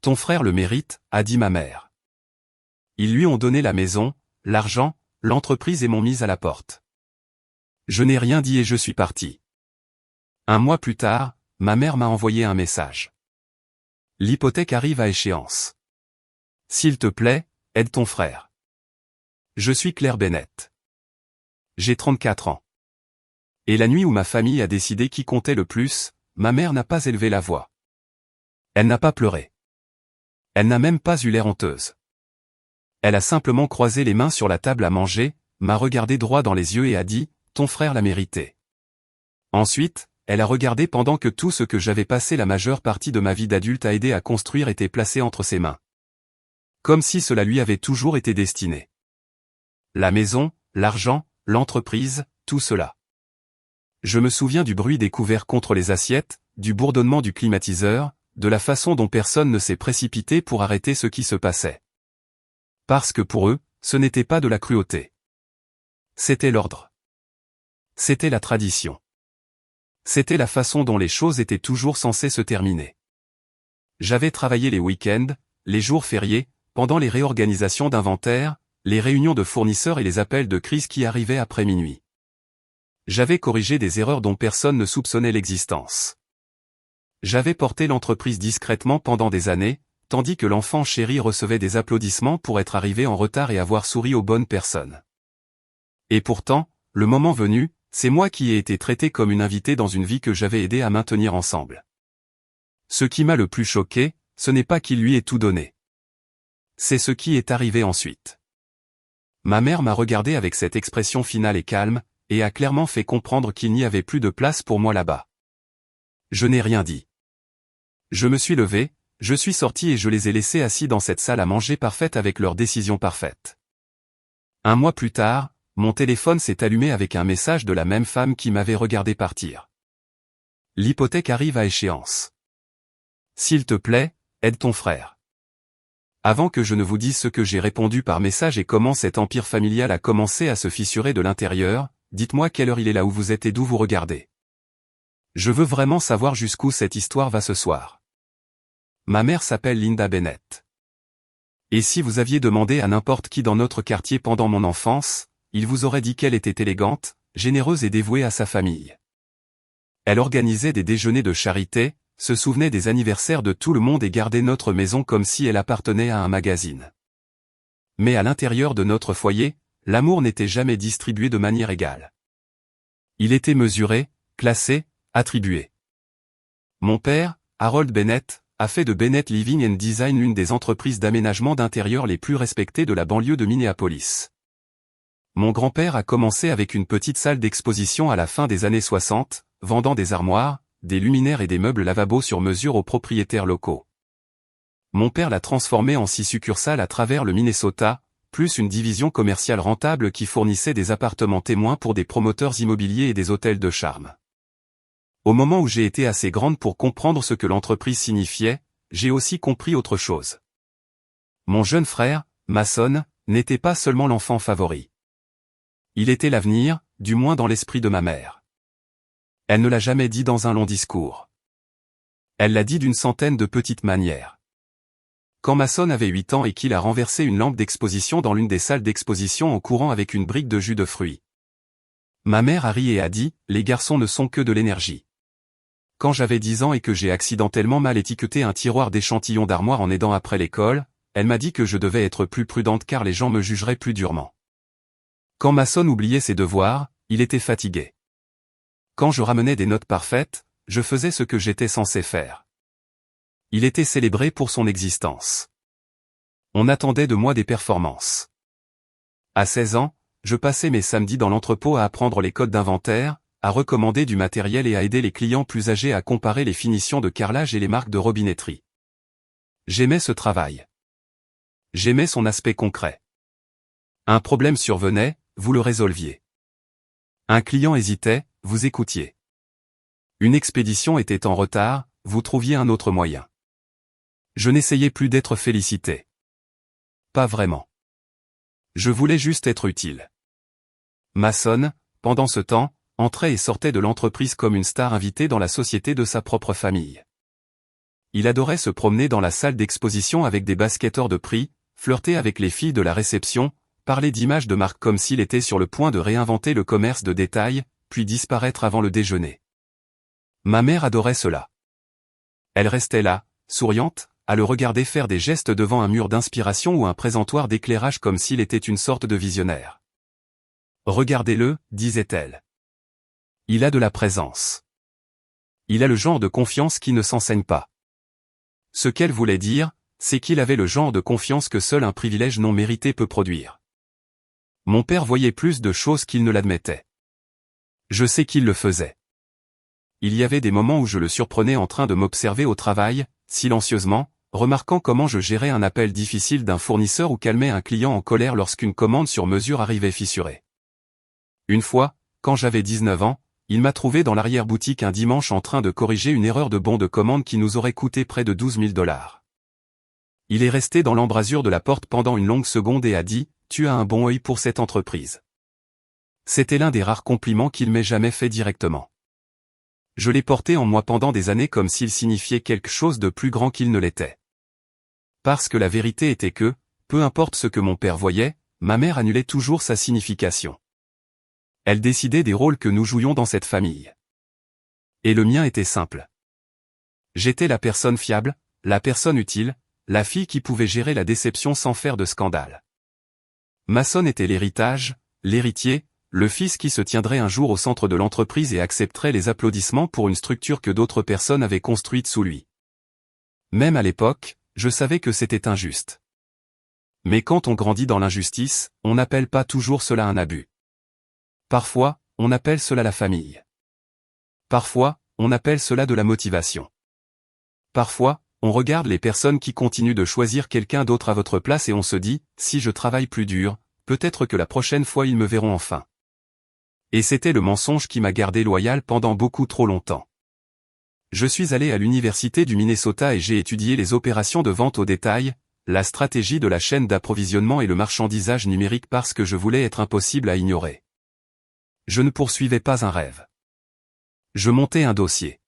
Ton frère le mérite, a dit ma mère. Ils lui ont donné la maison, l'argent, l'entreprise et m'ont mise à la porte. Je n'ai rien dit et je suis parti. Un mois plus tard, ma mère m'a envoyé un message. L'hypothèque arrive à échéance. S'il te plaît, aide ton frère. Je suis Claire Bennett. J'ai 34 ans. Et la nuit où ma famille a décidé qui comptait le plus, ma mère n'a pas élevé la voix. Elle n'a pas pleuré. Elle n'a même pas eu l'air honteuse. Elle a simplement croisé les mains sur la table à manger, m'a regardé droit dans les yeux et a dit « Ton frère l'a mérité ». Ensuite, elle a regardé pendant que tout ce que j'avais passé la majeure partie de ma vie d'adulte à aider à construire était placé entre ses mains. Comme si cela lui avait toujours été destiné. La maison, l'argent, l'entreprise, tout cela. Je me souviens du bruit des couverts contre les assiettes, du bourdonnement du climatiseur, de la façon dont personne ne s'est précipité pour arrêter ce qui se passait. Parce que pour eux, ce n'était pas de la cruauté. C'était l'ordre. C'était la tradition. C'était la façon dont les choses étaient toujours censées se terminer. J'avais travaillé les week-ends, les jours fériés, pendant les réorganisations d'inventaire, les réunions de fournisseurs et les appels de crise qui arrivaient après minuit. J'avais corrigé des erreurs dont personne ne soupçonnait l'existence. J'avais porté l'entreprise discrètement pendant des années, tandis que l'enfant chéri recevait des applaudissements pour être arrivé en retard et avoir souri aux bonnes personnes. Et pourtant, le moment venu, c'est moi qui ai été traité comme une invitée dans une vie que j'avais aidé à maintenir ensemble. Ce qui m'a le plus choqué, ce n'est pas qu'il lui ait tout donné. C'est ce qui est arrivé ensuite. Ma mère m'a regardé avec cette expression finale et calme, et a clairement fait comprendre qu'il n'y avait plus de place pour moi là-bas. Je n'ai rien dit. Je me suis levé, je suis sorti et je les ai laissés assis dans cette salle à manger parfaite avec leur décision parfaite. Un mois plus tard, mon téléphone s'est allumé avec un message de la même femme qui m'avait regardé partir. L'hypothèque arrive à échéance. S'il te plaît, aide ton frère. Avant que je ne vous dise ce que j'ai répondu par message et comment cet empire familial a commencé à se fissurer de l'intérieur, dites-moi quelle heure il est là où vous êtes et d'où vous regardez. Je veux vraiment savoir jusqu'où cette histoire va ce soir. Ma mère s'appelle Linda Bennett. Et si vous aviez demandé à n'importe qui dans notre quartier pendant mon enfance, il vous aurait dit qu'elle était élégante, généreuse et dévouée à sa famille. Elle organisait des déjeuners de charité, se souvenait des anniversaires de tout le monde et gardait notre maison comme si elle appartenait à un magazine. Mais à l'intérieur de notre foyer, l'amour n'était jamais distribué de manière égale. Il était mesuré, classé, attribué. Mon père, Harold Bennett, a fait de Bennett Living and Design l'une des entreprises d'aménagement d'intérieur les plus respectées de la banlieue de Minneapolis. Mon grand-père a commencé avec une petite salle d'exposition à la fin des années 60, vendant des armoires, des luminaires et des meubles lavabo sur mesure aux propriétaires locaux. Mon père l'a transformé en 6 succursales à travers le Minnesota, plus une division commerciale rentable qui fournissait des appartements témoins pour des promoteurs immobiliers et des hôtels de charme. Au moment où j'ai été assez grande pour comprendre ce que l'entreprise signifiait, j'ai aussi compris autre chose. Mon jeune frère, Mason, n'était pas seulement l'enfant favori. Il était l'avenir, du moins dans l'esprit de ma mère. Elle ne l'a jamais dit dans un long discours. Elle l'a dit d'une centaine de petites manières. Quand Mason avait 8 ans et qu'il a renversé une lampe d'exposition dans l'une des salles d'exposition en courant avec une brique de jus de fruits. Ma mère a ri et a dit, les garçons ne sont que de l'énergie. Quand j'avais 10 ans et que j'ai accidentellement mal étiqueté un tiroir d'échantillons d'armoire en aidant après l'école, elle m'a dit que je devais être plus prudente car les gens me jugeraient plus durement. Quand Mason oubliait ses devoirs, il était fatigué. Quand je ramenais des notes parfaites, je faisais ce que j'étais censé faire. Il était célébré pour son existence. On attendait de moi des performances. À 16 ans, je passais mes samedis dans l'entrepôt à apprendre les codes d'inventaire, à recommander du matériel et à aider les clients plus âgés à comparer les finitions de carrelage et les marques de robinetterie. J'aimais ce travail. J'aimais son aspect concret. Un problème survenait, vous le résolviez. Un client hésitait, vous écoutiez. Une expédition était en retard, vous trouviez un autre moyen. Je n'essayais plus d'être félicité. Pas vraiment. Je voulais juste être utile. Mason, pendant ce temps, entrait et sortait de l'entreprise comme une star invitée dans la société de sa propre famille. Il adorait se promener dans la salle d'exposition avec des baskets hors de prix, flirter avec les filles de la réception, parler d'images de marque comme s'il était sur le point de réinventer le commerce de détail, puis disparaître avant le déjeuner. Ma mère adorait cela. Elle restait là, souriante, à le regarder faire des gestes devant un mur d'inspiration ou un présentoir d'éclairage comme s'il était une sorte de visionnaire. « Regardez-le » disait-elle. « Il a de la présence. Il a le genre de confiance qui ne s'enseigne pas. » Ce qu'elle voulait dire, c'est qu'il avait le genre de confiance que seul un privilège non mérité peut produire. Mon père voyait plus de choses qu'il ne l'admettait. Je sais qu'il le faisait. Il y avait des moments où je le surprenais en train de m'observer au travail, silencieusement, remarquant comment je gérais un appel difficile d'un fournisseur ou calmais un client en colère lorsqu'une commande sur mesure arrivait fissurée. Une fois, quand j'avais 19 ans, il m'a trouvé dans l'arrière-boutique un dimanche en train de corriger une erreur de bon de commande qui nous aurait coûté près de 12 000 $. Il est resté dans l'embrasure de la porte pendant une longue seconde et a dit « Tu as un bon œil pour cette entreprise ». C'était l'un des rares compliments qu'il m'ait jamais fait directement. Je l'ai porté en moi pendant des années comme s'il signifiait quelque chose de plus grand qu'il ne l'était. Parce que la vérité était que, peu importe ce que mon père voyait, ma mère annulait toujours sa signification. Elle décidait des rôles que nous jouions dans cette famille. Et le mien était simple. J'étais la personne fiable, la personne utile, la fille qui pouvait gérer la déception sans faire de scandale. Mason était l'héritage, l'héritier, le fils qui se tiendrait un jour au centre de l'entreprise et accepterait les applaudissements pour une structure que d'autres personnes avaient construite sous lui. Même à l'époque, je savais que c'était injuste. Mais quand on grandit dans l'injustice, on n'appelle pas toujours cela un abus. Parfois, on appelle cela la famille. Parfois, on appelle cela de la motivation. Parfois, on regarde les personnes qui continuent de choisir quelqu'un d'autre à votre place et on se dit, si je travaille plus dur, peut-être que la prochaine fois ils me verront enfin. Et c'était le mensonge qui m'a gardé loyal pendant beaucoup trop longtemps. Je suis allé à l'université du Minnesota et j'ai étudié les opérations de vente au détail, la stratégie de la chaîne d'approvisionnement et le marchandisage numérique parce que je voulais être impossible à ignorer. Je ne poursuivais pas un rêve. Je montais un dossier.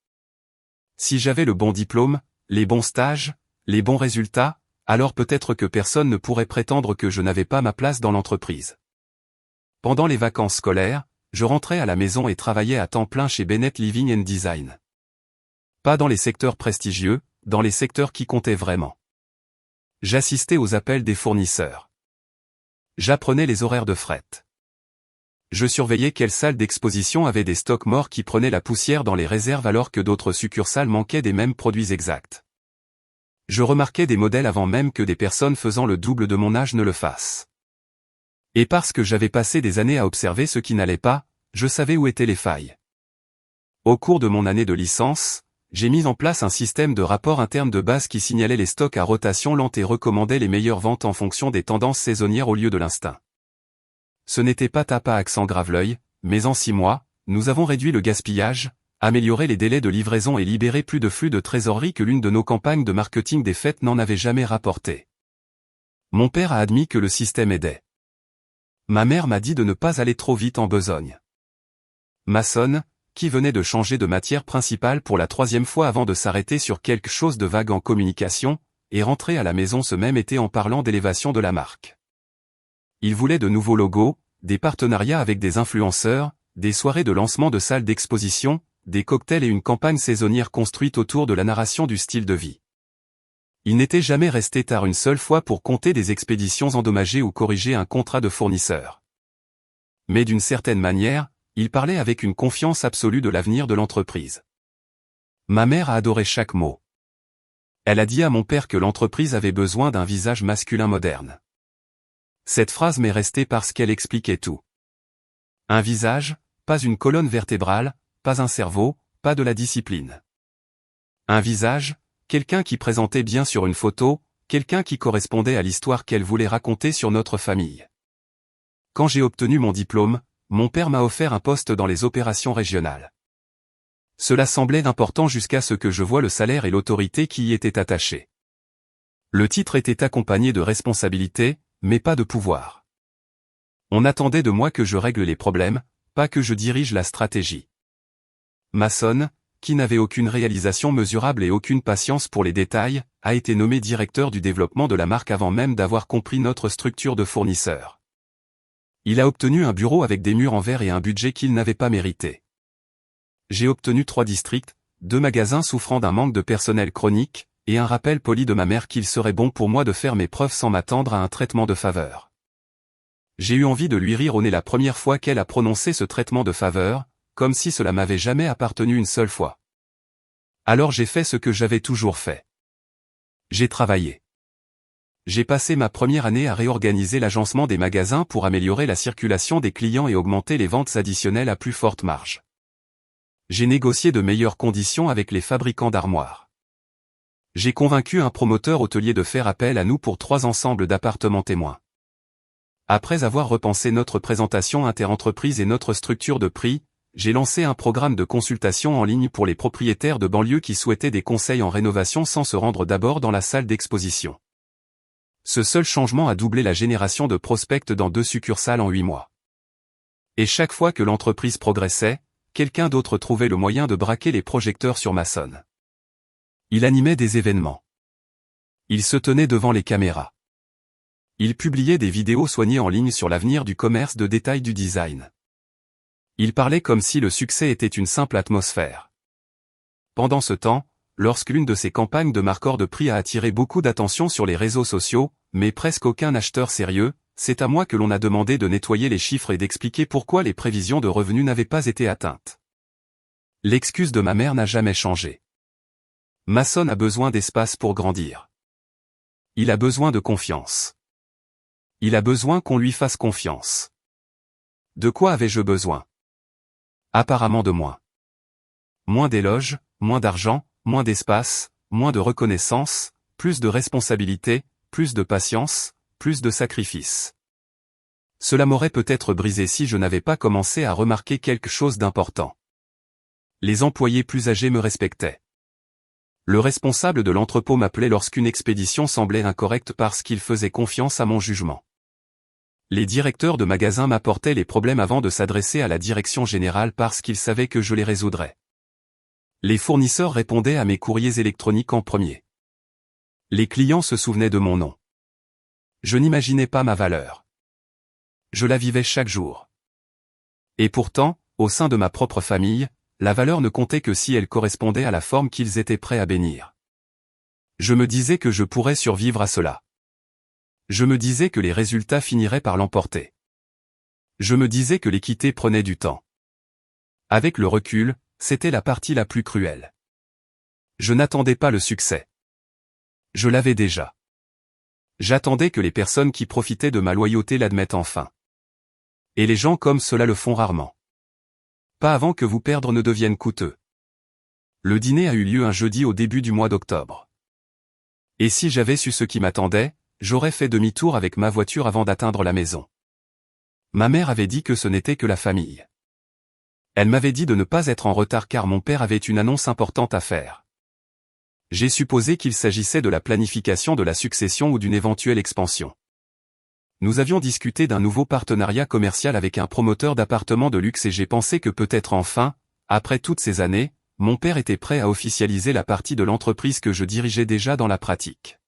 Si j'avais le bon diplôme, les bons stages, les bons résultats, alors peut-être que personne ne pourrait prétendre que je n'avais pas ma place dans l'entreprise. Pendant les vacances scolaires, je rentrais à la maison et travaillais à temps plein chez Bennett Living and Design. Pas dans les secteurs prestigieux, dans les secteurs qui comptaient vraiment. J'assistais aux appels des fournisseurs. J'apprenais les horaires de fret. Je surveillais quelle salle d'exposition avait des stocks morts qui prenaient la poussière dans les réserves alors que d'autres succursales manquaient des mêmes produits exacts. Je remarquais des modèles avant même que des personnes faisant le double de mon âge ne le fassent. Et parce que j'avais passé des années à observer ce qui n'allait pas, je savais où étaient les failles. Au cours de mon année de licence, j'ai mis en place un système de rapport interne de base qui signalait les stocks à rotation lente et recommandait les meilleures ventes en fonction des tendances saisonnières au lieu de l'instinct. Ce n'était pas tape à accent grave-l'œil, mais en 6 mois, nous avons réduit le gaspillage, amélioré les délais de livraison et libéré plus de flux de trésorerie que l'une de nos campagnes de marketing des fêtes n'en avait jamais rapporté. Mon père a admis que le système aidait. Ma mère m'a dit de ne pas aller trop vite en besogne. Mason, qui venait de changer de matière principale pour la 3e fois avant de s'arrêter sur quelque chose de vague en communication, est rentré à la maison ce même été en parlant d'élévation de la marque. Il voulait de nouveaux logos, des partenariats avec des influenceurs, des soirées de lancement de salles d'exposition, des cocktails et une campagne saisonnière construite autour de la narration du style de vie. Il n'était jamais resté tard une seule fois pour compter des expéditions endommagées ou corriger un contrat de fournisseur. Mais d'une certaine manière, il parlait avec une confiance absolue de l'avenir de l'entreprise. Ma mère a adoré chaque mot. Elle a dit à mon père que l'entreprise avait besoin d'un visage masculin moderne. Cette phrase m'est restée parce qu'elle expliquait tout. Un visage, pas une colonne vertébrale, pas un cerveau, pas de la discipline. Un visage, quelqu'un qui présentait bien sur une photo, quelqu'un qui correspondait à l'histoire qu'elle voulait raconter sur notre famille. Quand j'ai obtenu mon diplôme, mon père m'a offert un poste dans les opérations régionales. Cela semblait important jusqu'à ce que je voie le salaire et l'autorité qui y étaient attachés. Le titre était accompagné de responsabilités, mais pas de pouvoir. On attendait de moi que je règle les problèmes, pas que je dirige la stratégie. Mason, qui n'avait aucune réalisation mesurable et aucune patience pour les détails, a été nommé directeur du développement de la marque avant même d'avoir compris notre structure de fournisseurs. Il a obtenu un bureau avec des murs en verre et un budget qu'il n'avait pas mérité. J'ai obtenu 3 districts, 2 magasins souffrant d'un manque de personnel chronique, et un rappel poli de ma mère qu'il serait bon pour moi de faire mes preuves sans m'attendre à un traitement de faveur. J'ai eu envie de lui rire au nez la première fois qu'elle a prononcé ce traitement de faveur, comme si cela m'avait jamais appartenu une seule fois. Alors j'ai fait ce que j'avais toujours fait. J'ai travaillé. J'ai passé ma première année à réorganiser l'agencement des magasins pour améliorer la circulation des clients et augmenter les ventes additionnelles à plus forte marge. J'ai négocié de meilleures conditions avec les fabricants d'armoires. J'ai convaincu un promoteur hôtelier de faire appel à nous pour 3 ensembles d'appartements témoins. Après avoir repensé notre présentation interentreprise et notre structure de prix, j'ai lancé un programme de consultation en ligne pour les propriétaires de banlieue qui souhaitaient des conseils en rénovation sans se rendre d'abord dans la salle d'exposition. Ce seul changement a doublé la génération de prospects dans 2 succursales en 8 mois. Et chaque fois que l'entreprise progressait, quelqu'un d'autre trouvait le moyen de braquer les projecteurs sur Masson. Il animait des événements. Il se tenait devant les caméras. Il publiait des vidéos soignées en ligne sur l'avenir du commerce de détail du design. Il parlait comme si le succès était une simple atmosphère. Pendant ce temps, lorsque l'une de ses campagnes de marqueur de prix a attiré beaucoup d'attention sur les réseaux sociaux, mais presque aucun acheteur sérieux, c'est à moi que l'on a demandé de nettoyer les chiffres et d'expliquer pourquoi les prévisions de revenus n'avaient pas été atteintes. L'excuse de ma mère n'a jamais changé. Masson a besoin d'espace pour grandir. Il a besoin de confiance. Il a besoin qu'on lui fasse confiance. De quoi avais-je besoin? Apparemment de moins. Moins d'éloges, moins d'argent, moins d'espace, moins de reconnaissance, plus de responsabilité, plus de patience, plus de sacrifices. Cela m'aurait peut-être brisé si je n'avais pas commencé à remarquer quelque chose d'important. Les employés plus âgés me respectaient. Le responsable de l'entrepôt m'appelait lorsqu'une expédition semblait incorrecte parce qu'il faisait confiance à mon jugement. Les directeurs de magasins m'apportaient les problèmes avant de s'adresser à la direction générale parce qu'ils savaient que je les résoudrais. Les fournisseurs répondaient à mes courriers électroniques en premier. Les clients se souvenaient de mon nom. Je n'imaginais pas ma valeur. Je la vivais chaque jour. Et pourtant, au sein de ma propre famille, la valeur ne comptait que si elle correspondait à la forme qu'ils étaient prêts à bénir. Je me disais que je pourrais survivre à cela. Je me disais que les résultats finiraient par l'emporter. Je me disais que l'équité prenait du temps. Avec le recul, c'était la partie la plus cruelle. Je n'attendais pas le succès. Je l'avais déjà. J'attendais que les personnes qui profitaient de ma loyauté l'admettent enfin. Et les gens comme cela le font rarement. Pas avant que vous perdre ne devienne coûteux. Le dîner a eu lieu un jeudi au début du mois d'octobre. Et si j'avais su ce qui m'attendait, j'aurais fait demi-tour avec ma voiture avant d'atteindre la maison. Ma mère avait dit que ce n'était que la famille. Elle m'avait dit de ne pas être en retard car mon père avait une annonce importante à faire. J'ai supposé qu'il s'agissait de la planification de la succession ou d'une éventuelle expansion. Nous avions discuté d'un nouveau partenariat commercial avec un promoteur d'appartements de luxe et j'ai pensé que peut-être enfin, après toutes ces années, mon père était prêt à officialiser la partie de l'entreprise que je dirigeais déjà dans la pratique.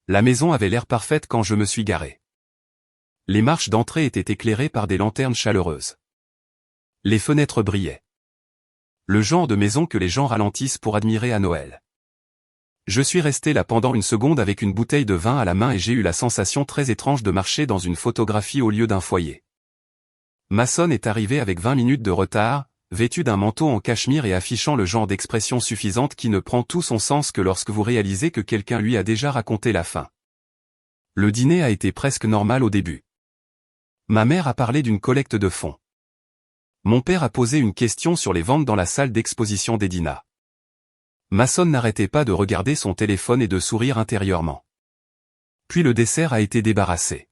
La maison avait l'air parfaite quand je me suis garé. Les marches d'entrée étaient éclairées par des lanternes chaleureuses. Les fenêtres brillaient. Le genre de maison que les gens ralentissent pour admirer à Noël. Je suis resté là pendant une seconde avec une bouteille de vin à la main et j'ai eu la sensation très étrange de marcher dans une photographie au lieu d'un foyer. Masson est arrivé avec 20 minutes de retard, vêtu d'un manteau en cachemire et affichant le genre d'expression suffisante qui ne prend tout son sens que lorsque vous réalisez que quelqu'un lui a déjà raconté la fin. Le dîner a été presque normal au début. Ma mère a parlé d'une collecte de fonds. Mon père a posé une question sur les ventes dans la salle d'exposition d'Edina. Masson n'arrêtait pas de regarder son téléphone et de sourire intérieurement. Puis le dessert a été débarrassé.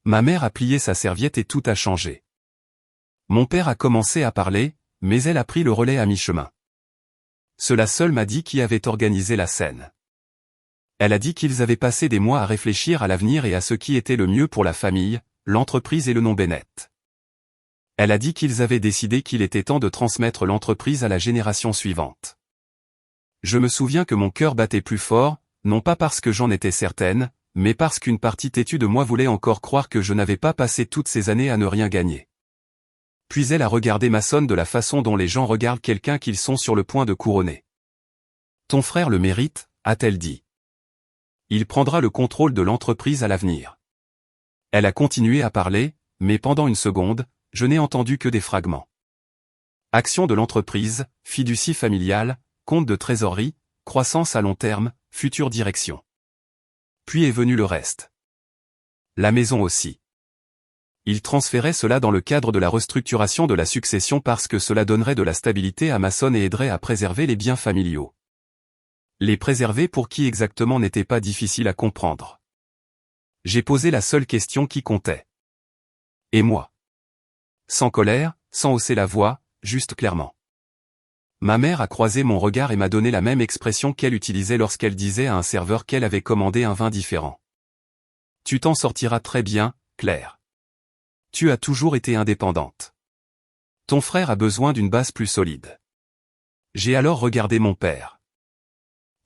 Ma mère a plié sa serviette et tout a changé. Mon père a commencé à parler, mais elle a pris le relais à mi-chemin. Cela seul m'a dit qui avait organisé la scène. Elle a dit qu'ils avaient passé des mois à réfléchir à l'avenir et à ce qui était le mieux pour la famille, l'entreprise et le nom Bennett. Elle a dit qu'ils avaient décidé qu'il était temps de transmettre l'entreprise à la génération suivante. Je me souviens que mon cœur battait plus fort, non pas parce que j'en étais certaine, mais parce qu'une partie têtue de moi voulait encore croire que je n'avais pas passé toutes ces années à ne rien gagner. Puis elle a regardé Mason de la façon dont les gens regardent quelqu'un qu'ils sont sur le point de couronner. Ton frère le mérite, a-t-elle dit. Il prendra le contrôle de l'entreprise à l'avenir. Elle a continué à parler, mais pendant une seconde, je n'ai entendu que des fragments. Action de l'entreprise, fiducie familiale, compte de trésorerie, croissance à long terme, future direction. Puis est venu le reste. La maison aussi. Il transférait cela dans le cadre de la restructuration de la succession parce que cela donnerait de la stabilité à Mason et aiderait à préserver les biens familiaux. Les préserver pour qui exactement n'était pas difficile à comprendre. J'ai posé la seule question qui comptait. Et moi? Sans colère, sans hausser la voix, juste clairement. Ma mère a croisé mon regard et m'a donné la même expression qu'elle utilisait lorsqu'elle disait à un serveur qu'elle avait commandé un vin différent. Tu t'en sortiras très bien, Claire. Tu as toujours été indépendante. Ton frère a besoin d'une base plus solide. J'ai alors regardé mon père.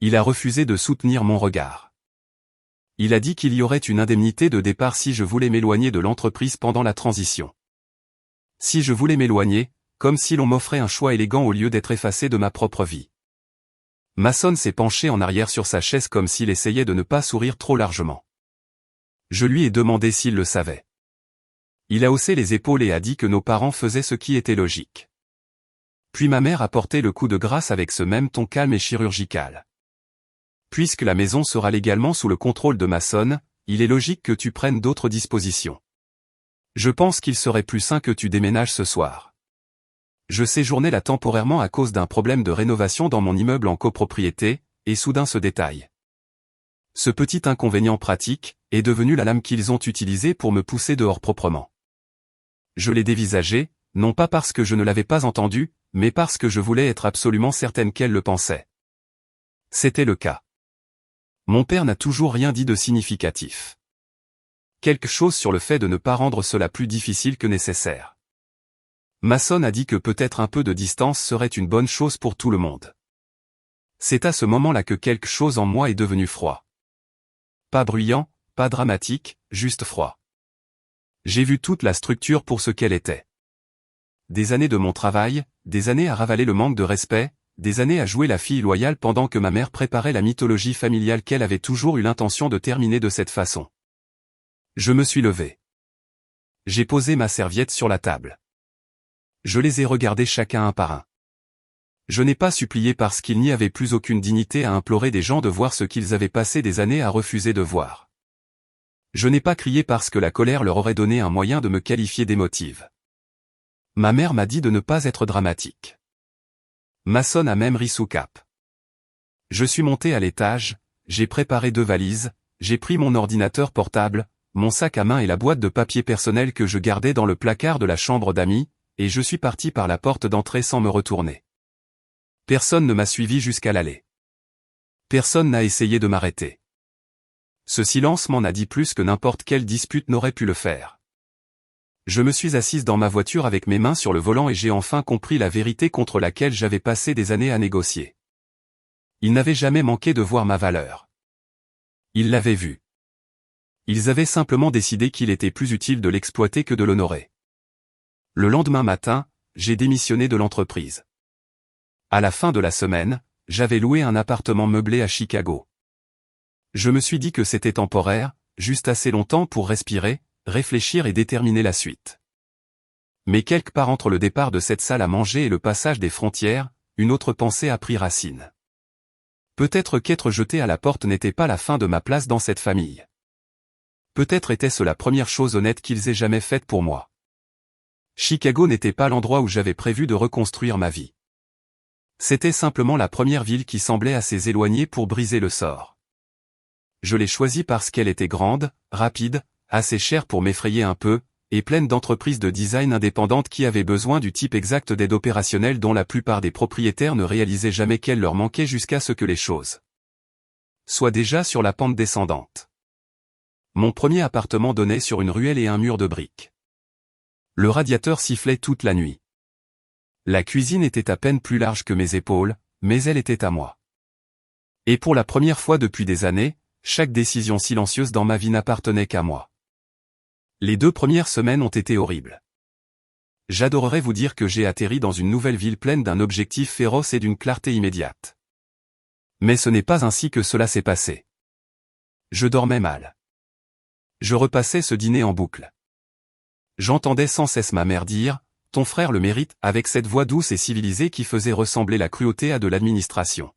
Il a refusé de soutenir mon regard. Il a dit qu'il y aurait une indemnité de départ si je voulais m'éloigner de l'entreprise pendant la transition. Si je voulais m'éloigner, comme si l'on m'offrait un choix élégant au lieu d'être effacé de ma propre vie. Mason s'est penché en arrière sur sa chaise comme s'il essayait de ne pas sourire trop largement. Je lui ai demandé s'il le savait. Il a haussé les épaules et a dit que nos parents faisaient ce qui était logique. Puis ma mère a porté le coup de grâce avec ce même ton calme et chirurgical. Puisque la maison sera légalement sous le contrôle de Mason, il est logique que tu prennes d'autres dispositions. Je pense qu'il serait plus sain que tu déménages ce soir. Je séjournais là temporairement à cause d'un problème de rénovation dans mon immeuble en copropriété, et soudain ce détail. Ce petit inconvénient pratique est devenu la lame qu'ils ont utilisée pour me pousser dehors proprement. Je l'ai dévisagé, non pas parce que je ne l'avais pas entendu, mais parce que je voulais être absolument certaine qu'elle le pensait. C'était le cas. Mon père n'a toujours rien dit de significatif. Quelque chose sur le fait de ne pas rendre cela plus difficile que nécessaire. Mason a dit que peut-être un peu de distance serait une bonne chose pour tout le monde. C'est à ce moment-là que quelque chose en moi est devenu froid. Pas bruyant, pas dramatique, juste froid. J'ai vu toute la structure pour ce qu'elle était. Des années de mon travail, des années à ravaler le manque de respect, des années à jouer la fille loyale pendant que ma mère préparait la mythologie familiale qu'elle avait toujours eu l'intention de terminer de cette façon. Je me suis levé. J'ai posé ma serviette sur la table. Je les ai regardés chacun un par un. Je n'ai pas supplié parce qu'il n'y avait plus aucune dignité à implorer des gens de voir ce qu'ils avaient passé des années à refuser de voir. Je n'ai pas crié parce que la colère leur aurait donné un moyen de me qualifier d'émotive. Ma mère m'a dit de ne pas être dramatique. Mason a même ri sous cape. Je suis monté à l'étage, j'ai préparé 2 valises, j'ai pris mon ordinateur portable, mon sac à main et la boîte de papier personnel que je gardais dans le placard de la chambre d'amis, et je suis parti par la porte d'entrée sans me retourner. Personne ne m'a suivi jusqu'à l'allée. Personne n'a essayé de m'arrêter. Ce silence m'en a dit plus que n'importe quelle dispute n'aurait pu le faire. Je me suis assise dans ma voiture avec mes mains sur le volant et j'ai enfin compris la vérité contre laquelle j'avais passé des années à négocier. Ils n'avaient jamais manqué de voir ma valeur. Ils l'avaient vue. Ils avaient simplement décidé qu'il était plus utile de l'exploiter que de l'honorer. Le lendemain matin, j'ai démissionné de l'entreprise. À la fin de la semaine, j'avais loué un appartement meublé à Chicago. Je me suis dit que c'était temporaire, juste assez longtemps pour respirer, réfléchir et déterminer la suite. Mais quelque part entre le départ de cette salle à manger et le passage des frontières, une autre pensée a pris racine. Peut-être qu'être jeté à la porte n'était pas la fin de ma place dans cette famille. Peut-être était-ce la première chose honnête qu'ils aient jamais faite pour moi. Chicago n'était pas l'endroit où j'avais prévu de reconstruire ma vie. C'était simplement la première ville qui semblait assez éloignée pour briser le sort. Je l'ai choisie parce qu'elle était grande, rapide, assez chère pour m'effrayer un peu, et pleine d'entreprises de design indépendantes qui avaient besoin du type exact d'aide opérationnelle dont la plupart des propriétaires ne réalisaient jamais qu'elle leur manquait jusqu'à ce que les choses soient déjà sur la pente descendante. Mon premier appartement donnait sur une ruelle et un mur de briques. Le radiateur sifflait toute la nuit. La cuisine était à peine plus large que mes épaules, mais elle était à moi. Et pour la première fois depuis des années, chaque décision silencieuse dans ma vie n'appartenait qu'à moi. Les 2 premières semaines ont été horribles. J'adorerais vous dire que j'ai atterri dans une nouvelle ville pleine d'un objectif féroce et d'une clarté immédiate. Mais ce n'est pas ainsi que cela s'est passé. Je dormais mal. Je repassais ce dîner en boucle. J'entendais sans cesse ma mère dire « Ton frère le mérite » avec cette voix douce et civilisée qui faisait ressembler la cruauté à de l'administration.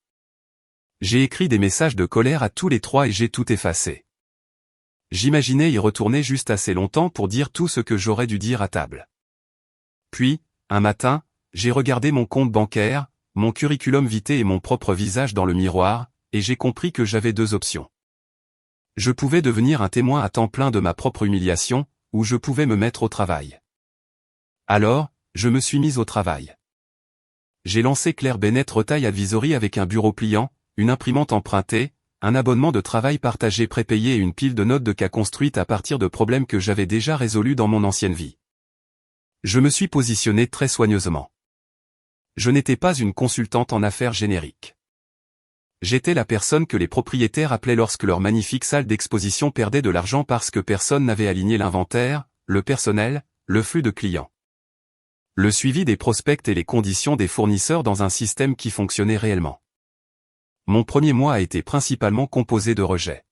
J'ai écrit des messages de colère à tous les 3 et j'ai tout effacé. J'imaginais y retourner juste assez longtemps pour dire tout ce que j'aurais dû dire à table. Puis, un matin, j'ai regardé mon compte bancaire, mon curriculum vitae et mon propre visage dans le miroir, et j'ai compris que j'avais 2 options. Je pouvais devenir un témoin à temps plein de ma propre humiliation, ou je pouvais me mettre au travail. Alors, je me suis mis au travail. J'ai lancé Claire Bennett Retail Advisory avec un bureau pliant, une imprimante empruntée, un abonnement de travail partagé prépayé et une pile de notes de cas construites à partir de problèmes que j'avais déjà résolus dans mon ancienne vie. Je me suis positionné très soigneusement. Je n'étais pas une consultante en affaires génériques. J'étais la personne que les propriétaires appelaient lorsque leur magnifique salle d'exposition perdait de l'argent parce que personne n'avait aligné l'inventaire, le personnel, le flux de clients. Le suivi des prospects et les conditions des fournisseurs dans un système qui fonctionnait réellement. Mon premier mois a été principalement composé de rejets.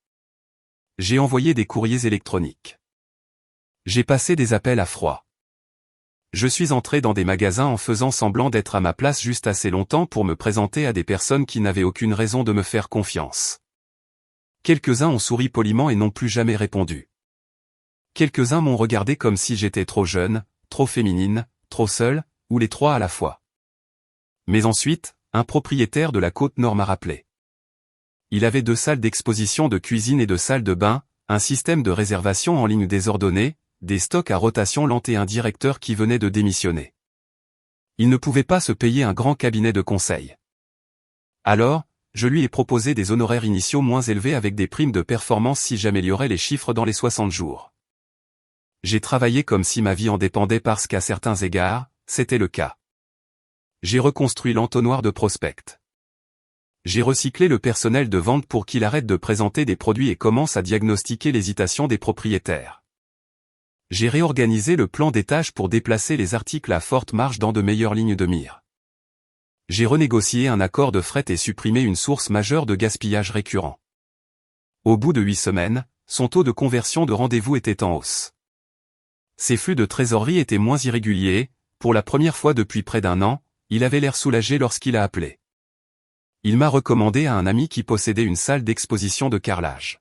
J'ai envoyé des courriers électroniques. J'ai passé des appels à froid. Je suis entré dans des magasins en faisant semblant d'être à ma place juste assez longtemps pour me présenter à des personnes qui n'avaient aucune raison de me faire confiance. Quelques-uns ont souri poliment et n'ont plus jamais répondu. Quelques-uns m'ont regardé comme si j'étais trop jeune, trop féminine, trop seule, ou les 3 à la fois. Mais ensuite, un propriétaire de la Côte-Nord m'a rappelé. Il avait 2 salles d'exposition de cuisine et de salle de bain, un système de réservation en ligne désordonné, des stocks à rotation lente et un directeur qui venait de démissionner. Il ne pouvait pas se payer un grand cabinet de conseil. Alors, je lui ai proposé des honoraires initiaux moins élevés avec des primes de performance si j'améliorais les chiffres dans les 60 jours. J'ai travaillé comme si ma vie en dépendait parce qu'à certains égards, c'était le cas. J'ai reconstruit l'entonnoir de prospects. J'ai recyclé le personnel de vente pour qu'il arrête de présenter des produits et commence à diagnostiquer l'hésitation des propriétaires. J'ai réorganisé le plan des tâches pour déplacer les articles à forte marge dans de meilleures lignes de mire. J'ai renégocié un accord de fret et supprimé une source majeure de gaspillage récurrent. Au bout de 8 semaines, son taux de conversion de rendez-vous était en hausse. Ses flux de trésorerie étaient moins irréguliers, pour la première fois depuis près d'1 an, il avait l'air soulagé lorsqu'il a appelé. Il m'a recommandé à un ami qui possédait une salle d'exposition de carrelage.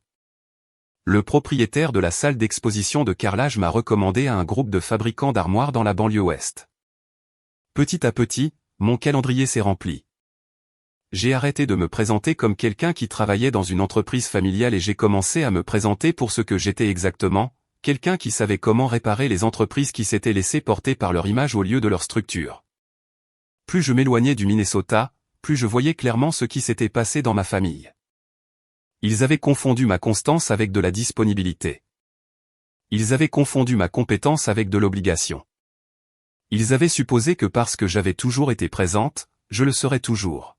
Le propriétaire de la salle d'exposition de carrelage m'a recommandé à un groupe de fabricants d'armoires dans la banlieue ouest. Petit à petit, mon calendrier s'est rempli. J'ai arrêté de me présenter comme quelqu'un qui travaillait dans une entreprise familiale et j'ai commencé à me présenter pour ce que j'étais exactement, quelqu'un qui savait comment réparer les entreprises qui s'étaient laissées porter par leur image au lieu de leur structure. Plus je m'éloignais du Minnesota, plus je voyais clairement ce qui s'était passé dans ma famille. Ils avaient confondu ma constance avec de la disponibilité. Ils avaient confondu ma compétence avec de l'obligation. Ils avaient supposé que parce que j'avais toujours été présente, je le serais toujours.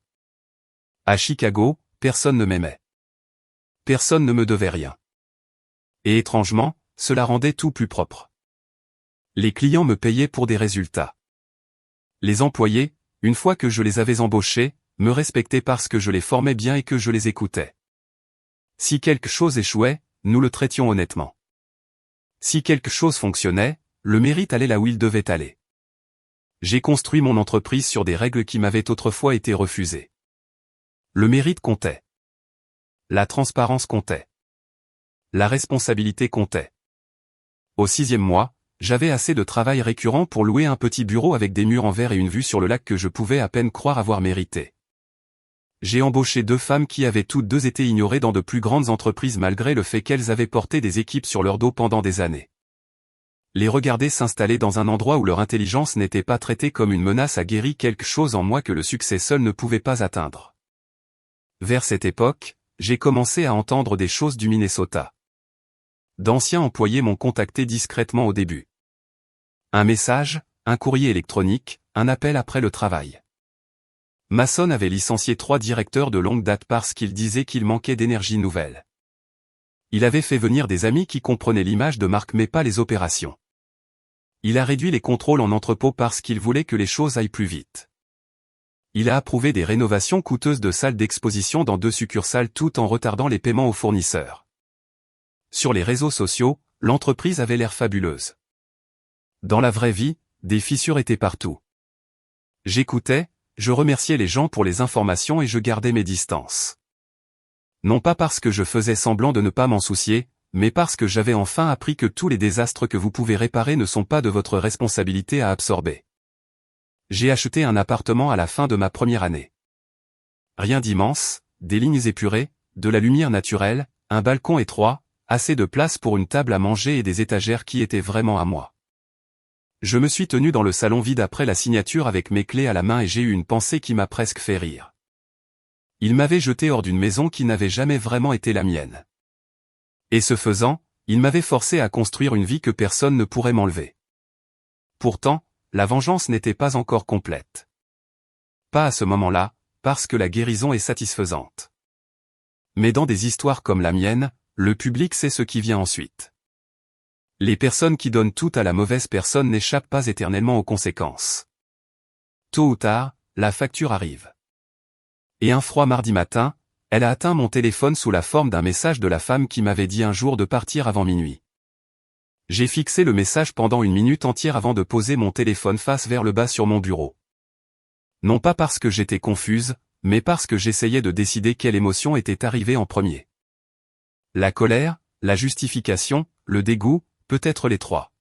À Chicago, personne ne m'aimait. Personne ne me devait rien. Et étrangement, cela rendait tout plus propre. Les clients me payaient pour des résultats. Les employés, une fois que je les avais embauchés, me respectaient parce que je les formais bien et que je les écoutais. Si quelque chose échouait, nous le traitions honnêtement. Si quelque chose fonctionnait, le mérite allait là où il devait aller. J'ai construit mon entreprise sur des règles qui m'avaient autrefois été refusées. Le mérite comptait. La transparence comptait. La responsabilité comptait. Au 6e mois, j'avais assez de travail récurrent pour louer un petit bureau avec des murs en verre et une vue sur le lac que je pouvais à peine croire avoir mérité. J'ai embauché 2 femmes qui avaient toutes 2 été ignorées dans de plus grandes entreprises malgré le fait qu'elles avaient porté des équipes sur leur dos pendant des années. Les regarder s'installer dans un endroit où leur intelligence n'était pas traitée comme une menace a guéri quelque chose en moi que le succès seul ne pouvait pas atteindre. Vers cette époque, j'ai commencé à entendre des choses du Minnesota. D'anciens employés m'ont contacté discrètement au début. Un message, un courrier électronique, un appel après le travail. Mason avait licencié 3 directeurs de longue date parce qu'il disait qu'il manquait d'énergie nouvelle. Il avait fait venir des amis qui comprenaient l'image de marque mais pas les opérations. Il a réduit les contrôles en entrepôt parce qu'il voulait que les choses aillent plus vite. Il a approuvé des rénovations coûteuses de salles d'exposition dans 2 succursales tout en retardant les paiements aux fournisseurs. Sur les réseaux sociaux, l'entreprise avait l'air fabuleuse. Dans la vraie vie, des fissures étaient partout. J'écoutais, je remerciais les gens pour les informations et je gardais mes distances. Non pas parce que je faisais semblant de ne pas m'en soucier, mais parce que j'avais enfin appris que tous les désastres que vous pouvez réparer ne sont pas de votre responsabilité à absorber. J'ai acheté un appartement à la fin de ma première année. Rien d'immense, des lignes épurées, de la lumière naturelle, un balcon étroit, assez de place pour une table à manger et des étagères qui étaient vraiment à moi. Je me suis tenu dans le salon vide après la signature avec mes clés à la main et j'ai eu une pensée qui m'a presque fait rire. Il m'avait jeté hors d'une maison qui n'avait jamais vraiment été la mienne. Et ce faisant, il m'avait forcé à construire une vie que personne ne pourrait m'enlever. Pourtant, la vengeance n'était pas encore complète. Pas à ce moment-là, parce que la guérison est satisfaisante. Mais dans des histoires comme la mienne, le public sait ce qui vient ensuite. Les personnes qui donnent tout à la mauvaise personne n'échappent pas éternellement aux conséquences. Tôt ou tard, la facture arrive. Et un froid mardi matin, elle a atteint mon téléphone sous la forme d'un message de la femme qui m'avait dit un jour de partir avant minuit. J'ai fixé le message pendant 1 minute entière avant de poser mon téléphone face vers le bas sur mon bureau. Non pas parce que j'étais confuse, mais parce que j'essayais de décider quelle émotion était arrivée en premier. La colère, la justification, le dégoût, peut-être les 3.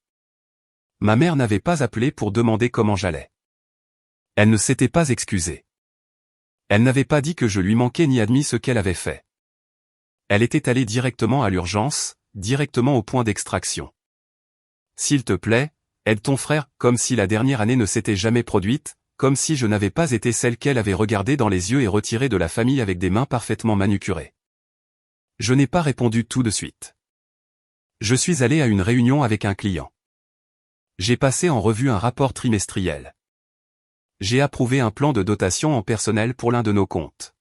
Ma mère n'avait pas appelé pour demander comment j'allais. Elle ne s'était pas excusée. Elle n'avait pas dit que je lui manquais ni admis ce qu'elle avait fait. Elle était allée directement à l'urgence, directement au point d'extraction. S'il te plaît, aide ton frère, comme si la dernière année ne s'était jamais produite, comme si je n'avais pas été celle qu'elle avait regardée dans les yeux et retirée de la famille avec des mains parfaitement manucurées. Je n'ai pas répondu tout de suite. Je suis allé à une réunion avec un client. J'ai passé en revue un rapport trimestriel. J'ai approuvé un plan de dotation en personnel pour l'un de nos comptes.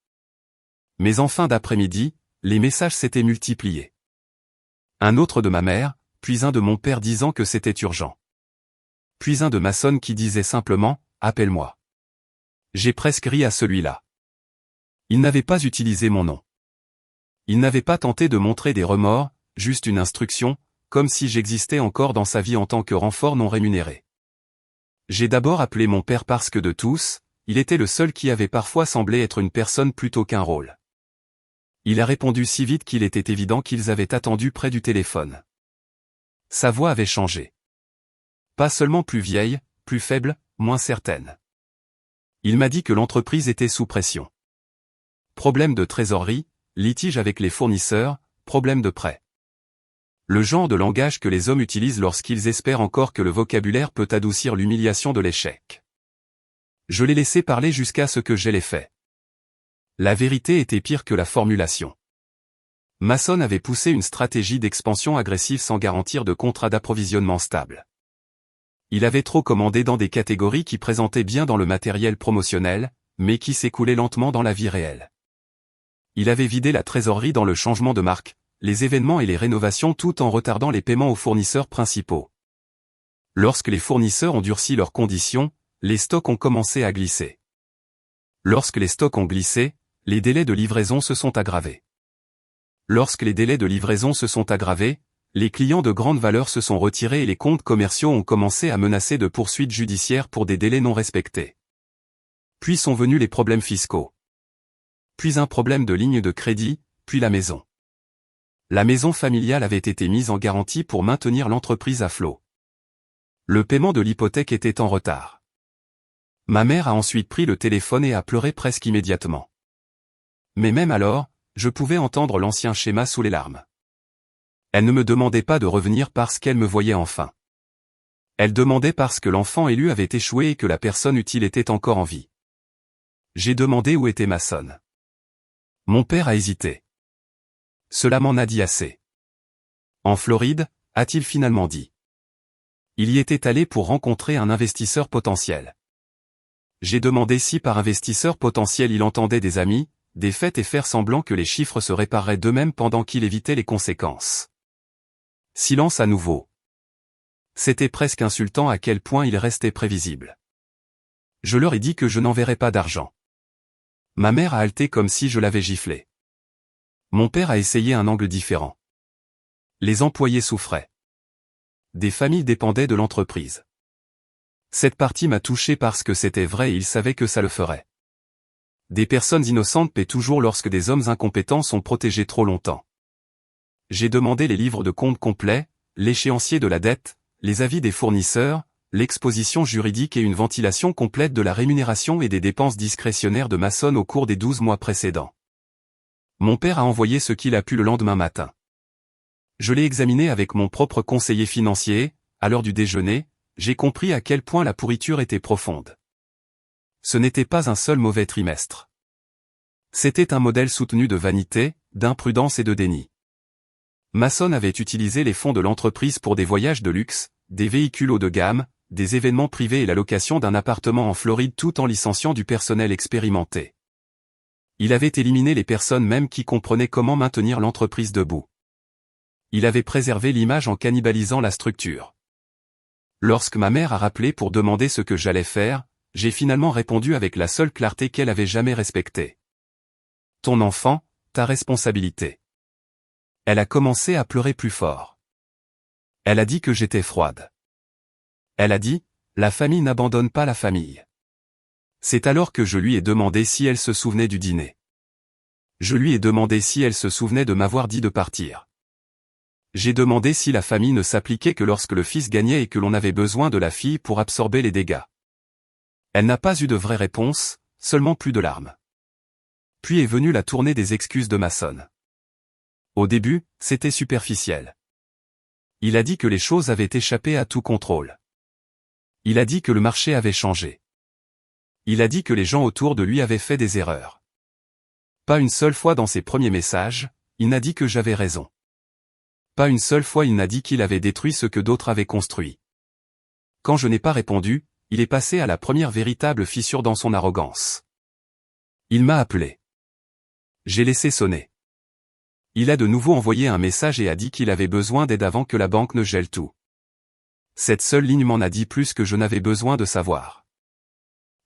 Mais en fin d'après-midi, les messages s'étaient multipliés. Un autre de ma mère, puis un de mon père disant que c'était urgent. Puis un de Mason qui disait simplement « Appelle-moi ». J'ai presque ri à celui-là. Il n'avait pas utilisé mon nom. Il n'avait pas tenté de montrer des remords, juste une instruction, comme si j'existais encore dans sa vie en tant que renfort non rémunéré. J'ai d'abord appelé mon père parce que de tous, il était le seul qui avait parfois semblé être une personne plutôt qu'un rôle. Il a répondu si vite qu'il était évident qu'ils avaient attendu près du téléphone. Sa voix avait changé. Pas seulement plus vieille, plus faible, moins certaine. Il m'a dit que l'entreprise était sous pression. Problème de trésorerie, litige avec les fournisseurs, problème de prêt. Le genre de langage que les hommes utilisent lorsqu'ils espèrent encore que le vocabulaire peut adoucir l'humiliation de l'échec. Je l'ai laissé parler jusqu'à ce que j'ai les faits. La vérité était pire que la formulation. Mason avait poussé une stratégie d'expansion agressive sans garantir de contrat d'approvisionnement stable. Il avait trop commandé dans des catégories qui présentaient bien dans le matériel promotionnel, mais qui s'écoulaient lentement dans la vie réelle. Il avait vidé la trésorerie dans le changement de marque, les événements et les rénovations tout en retardant les paiements aux fournisseurs principaux. Lorsque les fournisseurs ont durci leurs conditions, les stocks ont commencé à glisser. Lorsque les stocks ont glissé, les délais de livraison se sont aggravés. Lorsque les délais de livraison se sont aggravés, les clients de grande valeur se sont retirés et les comptes commerciaux ont commencé à menacer de poursuites judiciaires pour des délais non respectés. Puis sont venus les problèmes fiscaux. Puis un problème de ligne de crédit, puis la maison. La maison familiale avait été mise en garantie pour maintenir l'entreprise à flot. Le paiement de l'hypothèque était en retard. Ma mère a ensuite pris le téléphone et a pleuré presque immédiatement. Mais même alors, je pouvais entendre l'ancien schéma sous les larmes. Elle ne me demandait pas de revenir parce qu'elle me voyait enfin. Elle demandait parce que l'enfant élu avait échoué et que la personne utile était encore en vie. J'ai demandé où était Mason. Mon père a hésité. Cela m'en a dit assez. En Floride, a-t-il finalement dit. Il y était allé pour rencontrer un investisseur potentiel. J'ai demandé si par investisseur potentiel il entendait des amis, des fêtes et faire semblant que les chiffres se répareraient d'eux-mêmes pendant qu'il évitait les conséquences. Silence à nouveau. C'était presque insultant à quel point il restait prévisible. Je leur ai dit que je n'enverrais pas d'argent. Ma mère a halté comme si je l'avais giflé. Mon père a essayé un angle différent. Les employés souffraient. Des familles dépendaient de l'entreprise. Cette partie m'a touché parce que c'était vrai et il savait que ça le ferait. Des personnes innocentes paient toujours lorsque des hommes incompétents sont protégés trop longtemps. J'ai demandé les livres de compte complets, l'échéancier de la dette, les avis des fournisseurs, l'exposition juridique et une ventilation complète de la rémunération et des dépenses discrétionnaires de Mason au cours des 12 mois précédents. Mon père a envoyé ce qu'il a pu le lendemain matin. Je l'ai examiné avec mon propre conseiller financier, à l'heure du déjeuner, j'ai compris à quel point la pourriture était profonde. Ce n'était pas un seul mauvais trimestre. C'était un modèle soutenu de vanité, d'imprudence et de déni. Mason avait utilisé les fonds de l'entreprise pour des voyages de luxe, des véhicules haut de gamme, des événements privés et la location d'un appartement en Floride tout en licenciant du personnel expérimenté. Il avait éliminé les personnes même qui comprenaient comment maintenir l'entreprise debout. Il avait préservé l'image en cannibalisant la structure. Lorsque ma mère a rappelé pour demander ce que j'allais faire, j'ai finalement répondu avec la seule clarté qu'elle avait jamais respectée. Ton enfant, ta responsabilité. Elle a commencé à pleurer plus fort. Elle a dit que j'étais froide. Elle a dit, la famille n'abandonne pas la famille. C'est alors que je lui ai demandé si elle se souvenait du dîner. Je lui ai demandé si elle se souvenait de m'avoir dit de partir. J'ai demandé si la famille ne s'appliquait que lorsque le fils gagnait et que l'on avait besoin de la fille pour absorber les dégâts. Elle n'a pas eu de vraie réponse, seulement plus de larmes. Puis est venue la tournée des excuses de Mason. Au début, c'était superficiel. Il a dit que les choses avaient échappé à tout contrôle. Il a dit que le marché avait changé. Il a dit que les gens autour de lui avaient fait des erreurs. Pas une seule fois dans ses premiers messages, il n'a dit que j'avais raison. Pas une seule fois il n'a dit qu'il avait détruit ce que d'autres avaient construit. Quand je n'ai pas répondu, il est passé à la première véritable fissure dans son arrogance. Il m'a appelé. J'ai laissé sonner. Il a de nouveau envoyé un message et a dit qu'il avait besoin d'aide avant que la banque ne gèle tout. Cette seule ligne m'en a dit plus que je n'avais besoin de savoir.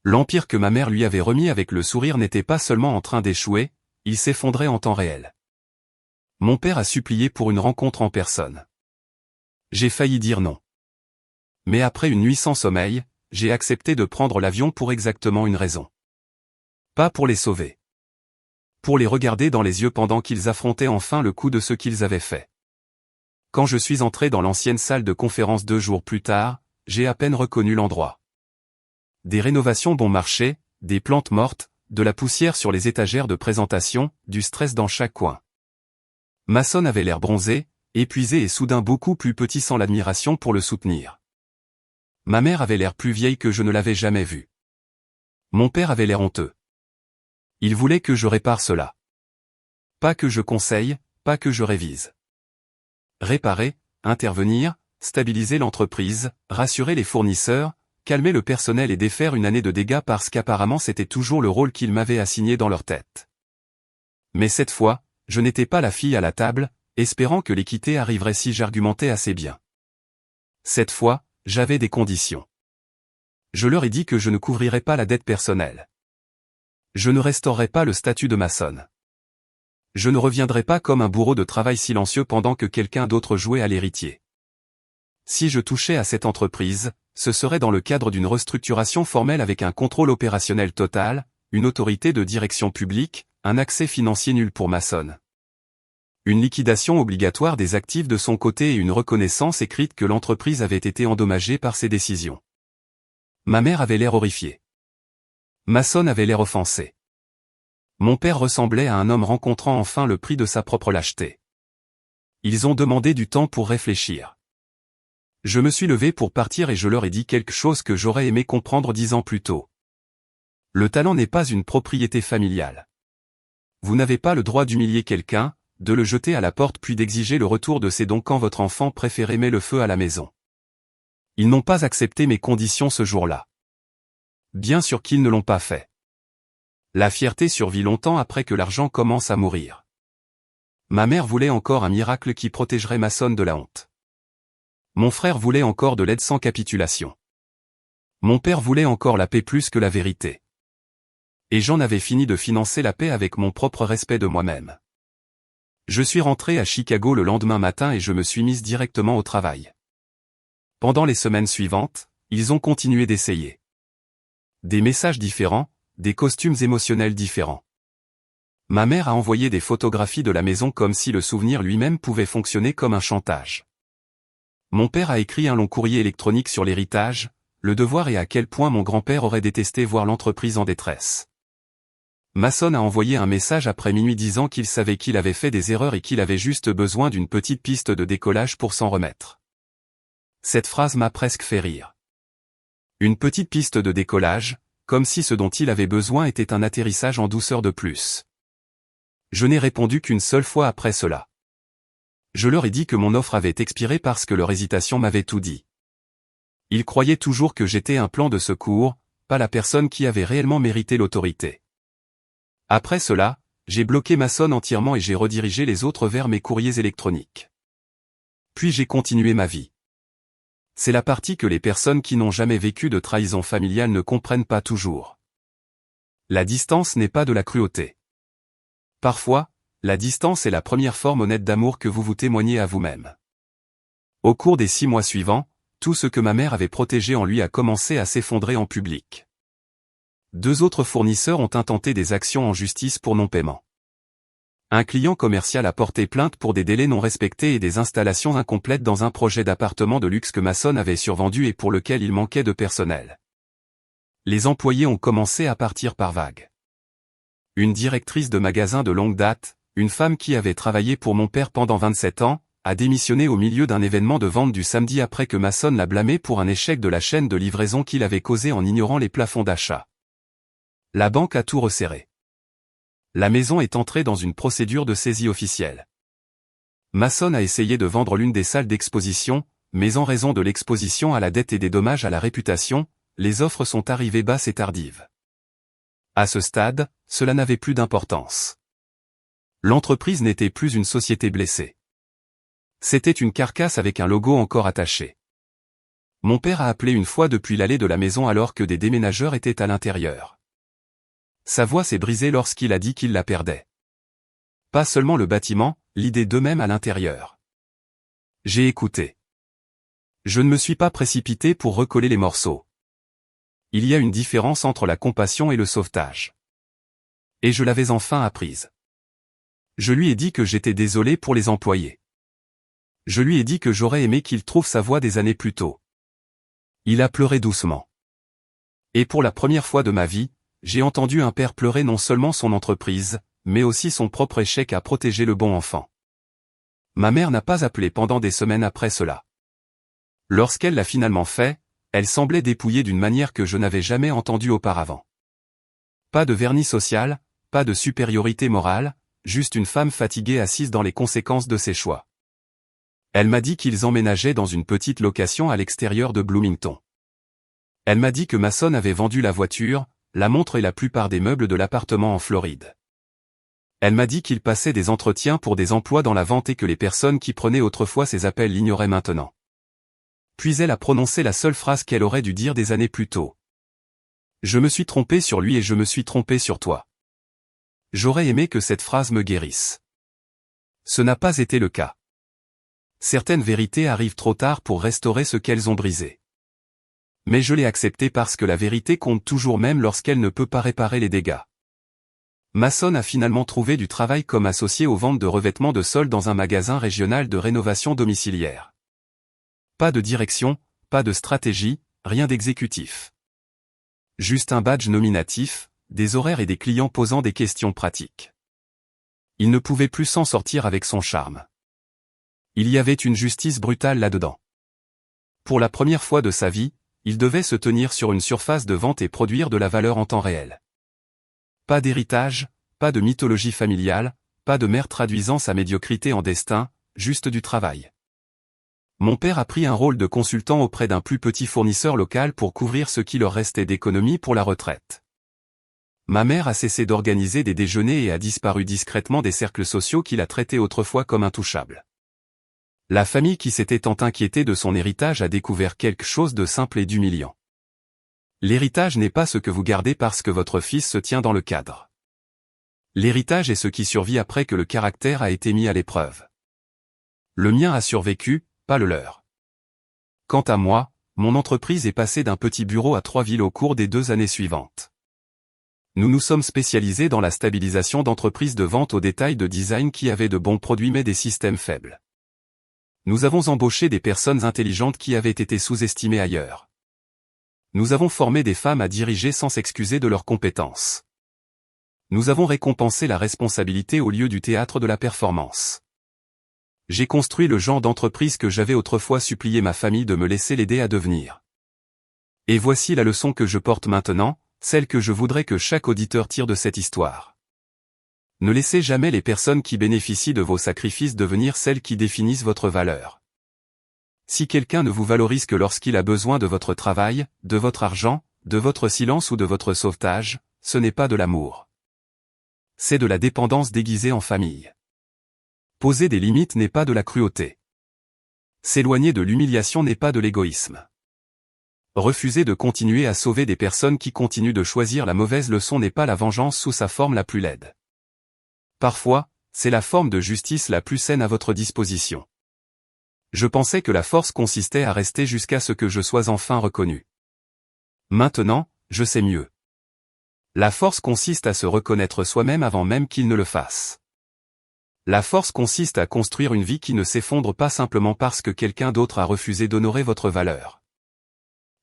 L'empire que ma mère lui avait remis avec le sourire n'était pas seulement en train d'échouer, il s'effondrait en temps réel. Mon père a supplié pour une rencontre en personne. J'ai failli dire non. Mais après une nuit sans sommeil, j'ai accepté de prendre l'avion pour exactement une raison. Pas pour les sauver. Pour les regarder dans les yeux pendant qu'ils affrontaient enfin le coup de ce qu'ils avaient fait. Quand je suis entré dans l'ancienne salle de conférence 2 jours plus tard, j'ai à peine reconnu l'endroit. Des rénovations bon marché, des plantes mortes, de la poussière sur les étagères de présentation, du stress dans chaque coin. Mason avait l'air bronzé, épuisé et soudain beaucoup plus petit sans l'admiration pour le soutenir. Ma mère avait l'air plus vieille que je ne l'avais jamais vue. Mon père avait l'air honteux. Il voulait que je répare cela. Pas que je conseille, pas que je révise. Réparer, intervenir, stabiliser l'entreprise, rassurer les fournisseurs, calmer le personnel et défaire une année de dégâts parce qu'apparemment c'était toujours le rôle qu'ils m'avaient assigné dans leur tête. Mais cette fois, je n'étais pas la fille à la table, espérant que l'équité arriverait si j'argumentais assez bien. Cette fois, j'avais des conditions. Je leur ai dit que je ne couvrirais pas la dette personnelle. Je ne restaurerais pas le statut de Mason. Je ne reviendrai pas comme un bourreau de travail silencieux pendant que quelqu'un d'autre jouait à l'héritier. Si je touchais à cette entreprise, ce serait dans le cadre d'une restructuration formelle avec un contrôle opérationnel total, une autorité de direction publique, un accès financier nul pour Mason. Une liquidation obligatoire des actifs de son côté et une reconnaissance écrite que l'entreprise avait été endommagée par ses décisions. Ma mère avait l'air horrifiée. Mason avait l'air offensé. Mon père ressemblait à un homme rencontrant enfin le prix de sa propre lâcheté. Ils ont demandé du temps pour réfléchir. Je me suis levé pour partir et je leur ai dit quelque chose que j'aurais aimé comprendre 10 ans plus tôt. Le talent n'est pas une propriété familiale. Vous n'avez pas le droit d'humilier quelqu'un, de le jeter à la porte puis d'exiger le retour de ses dons quand votre enfant préféré met le feu à la maison. Ils n'ont pas accepté mes conditions ce jour-là. Bien sûr qu'ils ne l'ont pas fait. La fierté survit longtemps après que l'argent commence à mourir. Ma mère voulait encore un miracle qui protégerait Mason de la honte. Mon frère voulait encore de l'aide sans capitulation. Mon père voulait encore la paix plus que la vérité. Et j'en avais fini de financer la paix avec mon propre respect de moi-même. Je suis rentré à Chicago le lendemain matin et je me suis mise directement au travail. Pendant les semaines suivantes, ils ont continué d'essayer. Des messages différents, des costumes émotionnels différents. Ma mère a envoyé des photographies de la maison comme si le souvenir lui-même pouvait fonctionner comme un chantage. Mon père a écrit un long courrier électronique sur l'héritage, le devoir et à quel point mon grand-père aurait détesté voir l'entreprise en détresse. Mason a envoyé un message après minuit disant qu'il savait qu'il avait fait des erreurs et qu'il avait juste besoin d'une petite piste de décollage pour s'en remettre. Cette phrase m'a presque fait rire. Une petite piste de décollage, comme si ce dont il avait besoin était un atterrissage en douceur de plus. Je n'ai répondu qu'une seule fois après cela. Je leur ai dit que mon offre avait expiré parce que leur hésitation m'avait tout dit. Ils croyaient toujours que j'étais un plan de secours, pas la personne qui avait réellement mérité l'autorité. Après cela, j'ai bloqué Mason entièrement et j'ai redirigé les autres vers mes courriers électroniques. Puis j'ai continué ma vie. C'est la partie que les personnes qui n'ont jamais vécu de trahison familiale ne comprennent pas toujours. La distance n'est pas de la cruauté. Parfois, la distance est la première forme honnête d'amour que vous vous témoignez à vous-même. Au cours des 6 mois suivants, tout ce que ma mère avait protégé en lui a commencé à s'effondrer en public. 2 autres fournisseurs ont intenté des actions en justice pour non-paiement. Un client commercial a porté plainte pour des délais non respectés et des installations incomplètes dans un projet d'appartement de luxe que Mason avait survendu et pour lequel il manquait de personnel. Les employés ont commencé à partir par vagues. Une directrice de magasin de longue date, une femme qui avait travaillé pour mon père pendant 27 ans, a démissionné au milieu d'un événement de vente du samedi après que Mason l'a blâmé pour un échec de la chaîne de livraison qu'il avait causé en ignorant les plafonds d'achat. La banque a tout resserré. La maison est entrée dans une procédure de saisie officielle. Mason a essayé de vendre l'une des salles d'exposition, mais en raison de l'exposition à la dette et des dommages à la réputation, les offres sont arrivées basses et tardives. À ce stade, cela n'avait plus d'importance. L'entreprise n'était plus une société blessée. C'était une carcasse avec un logo encore attaché. Mon père a appelé une fois depuis l'allée de la maison alors que des déménageurs étaient à l'intérieur. Sa voix s'est brisée lorsqu'il a dit qu'il la perdait. Pas seulement le bâtiment, l'idée d'eux-mêmes à l'intérieur. J'ai écouté. Je ne me suis pas précipité pour recoller les morceaux. Il y a une différence entre la compassion et le sauvetage. Et je l'avais enfin apprise. Je lui ai dit que j'étais désolé pour les employés. Je lui ai dit que j'aurais aimé qu'il trouve sa voix des années plus tôt. Il a pleuré doucement. Et pour la première fois de ma vie, j'ai entendu un père pleurer non seulement son entreprise, mais aussi son propre échec à protéger le bon enfant. Ma mère n'a pas appelé pendant des semaines après cela. Lorsqu'elle l'a finalement fait, elle semblait dépouillée d'une manière que je n'avais jamais entendue auparavant. Pas de vernis social, pas de supériorité morale, juste une femme fatiguée assise dans les conséquences de ses choix. Elle m'a dit qu'ils emménageaient dans une petite location à l'extérieur de Bloomington. Elle m'a dit que Mason avait vendu la voiture, la montre et la plupart des meubles de l'appartement en Floride. Elle m'a dit qu'il passait des entretiens pour des emplois dans la vente et que les personnes qui prenaient autrefois ces appels l'ignoraient maintenant. Puis elle a prononcé la seule phrase qu'elle aurait dû dire des années plus tôt. Je me suis trompé sur lui et je me suis trompé sur toi. J'aurais aimé que cette phrase me guérisse. Ce n'a pas été le cas. Certaines vérités arrivent trop tard pour restaurer ce qu'elles ont brisé. Mais je l'ai accepté parce que la vérité compte toujours même lorsqu'elle ne peut pas réparer les dégâts. Mason a finalement trouvé du travail comme associé aux ventes de revêtements de sol dans un magasin régional de rénovation domiciliaire. Pas de direction, pas de stratégie, rien d'exécutif. Juste un badge nominatif, des horaires et des clients posant des questions pratiques. Il ne pouvait plus s'en sortir avec son charme. Il y avait une justice brutale là-dedans. Pour la première fois de sa vie, il devait se tenir sur une surface de vente et produire de la valeur en temps réel. Pas d'héritage, pas de mythologie familiale, pas de mère traduisant sa médiocrité en destin, juste du travail. Mon père a pris un rôle de consultant auprès d'un plus petit fournisseur local pour couvrir ce qui leur restait d'économie pour la retraite. Ma mère a cessé d'organiser des déjeuners et a disparu discrètement des cercles sociaux qu'il a traités autrefois comme intouchables. La famille qui s'était tant inquiétée de son héritage a découvert quelque chose de simple et d'humiliant. L'héritage n'est pas ce que vous gardez parce que votre fils se tient dans le cadre. L'héritage est ce qui survit après que le caractère a été mis à l'épreuve. Le mien a survécu, pas le leur. Quant à moi, mon entreprise est passée d'un petit bureau à 3 villes au cours des 2 années suivantes. Nous nous sommes spécialisés dans la stabilisation d'entreprises de vente au détail de design qui avaient de bons produits mais des systèmes faibles. Nous avons embauché des personnes intelligentes qui avaient été sous-estimées ailleurs. Nous avons formé des femmes à diriger sans s'excuser de leurs compétences. Nous avons récompensé la responsabilité au lieu du théâtre de la performance. J'ai construit le genre d'entreprise que j'avais autrefois supplié ma famille de me laisser l'aider à devenir. Et voici la leçon que je porte maintenant, celle que je voudrais que chaque auditeur tire de cette histoire. Ne laissez jamais les personnes qui bénéficient de vos sacrifices devenir celles qui définissent votre valeur. Si quelqu'un ne vous valorise que lorsqu'il a besoin de votre travail, de votre argent, de votre silence ou de votre sauvetage, ce n'est pas de l'amour. C'est de la dépendance déguisée en famille. Poser des limites n'est pas de la cruauté. S'éloigner de l'humiliation n'est pas de l'égoïsme. Refuser de continuer à sauver des personnes qui continuent de choisir la mauvaise leçon n'est pas la vengeance sous sa forme la plus laide. Parfois, c'est la forme de justice la plus saine à votre disposition. Je pensais que la force consistait à rester jusqu'à ce que je sois enfin reconnu. Maintenant, je sais mieux. La force consiste à se reconnaître soi-même avant même qu'il ne le fasse. La force consiste à construire une vie qui ne s'effondre pas simplement parce que quelqu'un d'autre a refusé d'honorer votre valeur.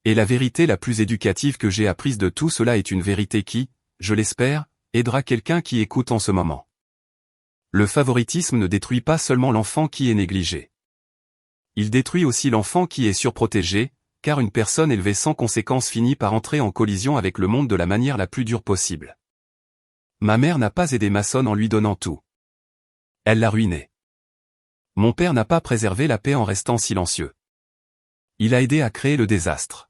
Et la vérité la plus éducative que j'ai apprise de tout cela est une vérité qui, je l'espère, aidera quelqu'un qui écoute en ce moment. Le favoritisme ne détruit pas seulement l'enfant qui est négligé. Il détruit aussi l'enfant qui est surprotégé, car une personne élevée sans conséquence finit par entrer en collision avec le monde de la manière la plus dure possible. Ma mère n'a pas aidé ma sonne en lui donnant tout. Elle l'a ruiné. Mon père n'a pas préservé la paix en restant silencieux. Il a aidé à créer le désastre.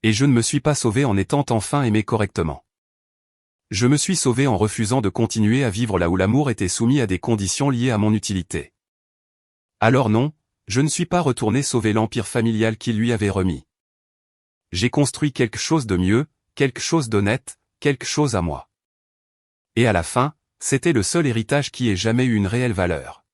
Et je ne me suis pas sauvé en étant enfin aimé correctement. Je me suis sauvé en refusant de continuer à vivre là où l'amour était soumis à des conditions liées à mon utilité. Alors non, je ne suis pas retourné sauver l'empire familial qu'il lui avait remis. J'ai construit quelque chose de mieux, quelque chose d'honnête, quelque chose à moi. Et à la fin, c'était le seul héritage qui ait jamais eu une réelle valeur.